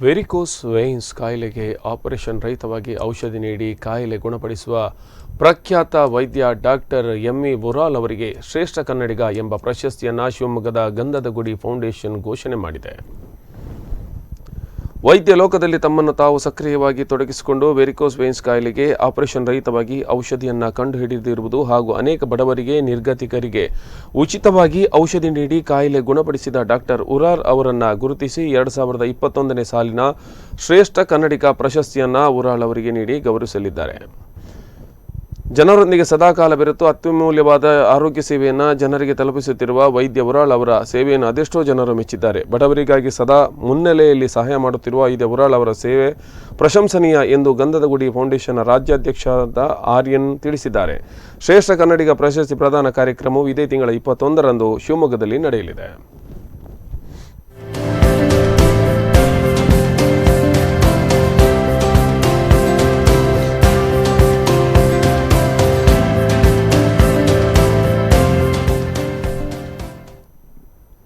Varicose veins ಕಾಯಿಲೆಗೆ operation ರಹಿತವಾಗಿ ಔಷಧಿ ನೀಡಿ ಕಾಯಿಲೆ ಗುಣಪಡಿಸುವ ಪ್ರಖ್ಯಾತ ವೈದ್ಯ ಡಾಕ್ಟರ್ ಎಂ.ಇ. ಉರಾಲ್ ಅವರಿಗೆ ಶ್ರೇಷ್ಠ ಕನ್ನಡಿಗ ಎಂಬ ಪ್ರಶಸ್ತಿಯನ್ನು ಶಿವಮೊಗ್ಗದ ಗಂಧದ ಗುಡಿ ಫೌಂಡೇಶನ್ ಘೋಷಣೆ ಮಾಡಿದೆ. ವೈದ್ಯ ಲೋಕದಲ್ಲಿ ತಮ್ಮನ್ನು ತಾವು ಸಕ್ರಿಯವಾಗಿ ತೊಡಗಿಸಿಕೊಂಡು ವೆರಿಕೋಸ್ ವೇನ್ಸ್ ಕಾಯಿಲೆಗೆ ಆಪರೇಷನ್ ರಹಿತವಾಗಿ ಔಷಧಿಯನ್ನು ಕಂಡುಹಿಡಿದಿರುವುದು ಹಾಗೂ ಅನೇಕ ಬಡವರಿಗೆ ನಿರ್ಗತಿಕರಿಗೆ ಉಚಿತವಾಗಿ ಔಷಧಿ ನೀಡಿ ಕಾಯಿಲೆ ಗುಣಪಡಿಸಿದ ಡಾಕ್ಟರ್ ಉರಾಲ್ ಅವರನ್ನು ಗುರುತಿಸಿ 2021ನೇ ಸಾಲಿನ ಶ್ರೇಷ್ಠ ಕನ್ನಡಿಗ ಪ್ರಶಸ್ತಿಯನ್ನು ಉರಾಲ್ ಅವರಿಗೆ ನೀಡಿ ಗೌರವಿಸಲಿದ್ದಾರೆ. ಜನರೊಂದಿಗೆ ಸದಾಕಾಲ ಬೆರೆತು ಅತ್ಯಮೂಲ್ಯವಾದ ಆರೋಗ್ಯ ಸೇವೆಯನ್ನು ಜನರಿಗೆ ತಲುಪಿಸುತ್ತಿರುವ ವೈದ್ಯ ಉರಾಲ್ ಅವರ ಸೇವೆಯನ್ನು ಅದೆಷ್ಟೋ ಜನರು ಮೆಚ್ಚಿದ್ದಾರೆ. ಬಡವರಿಗಾಗಿ ಸದಾ ಮುನ್ನೆಲೆಯಲ್ಲಿ ಸಹಾಯ ಮಾಡುತ್ತಿರುವ ವೈದ್ಯ ಉರಾಲ್ ಅವರ ಸೇವೆ ಪ್ರಶಂಸನೀಯ ಎಂದು ಗಂಧದ ಗುಡಿ ಫೌಂಡೇಶನ್ ರಾಜ್ಯಾಧ್ಯಕ್ಷರಾದ ಆರ್ಯನ್ ತಿಳಿಸಿದ್ದಾರೆ. ಶ್ರೇಷ್ಠ ಕನ್ನಡಿಗ ಪ್ರಶಸ್ತಿ ಪ್ರದಾನ ಕಾರ್ಯಕ್ರಮವು ಇದೇ ತಿಂಗಳ 21ರಂದು ಶಿವಮೊಗ್ಗದಲ್ಲಿ ನಡೆಯಲಿದೆ.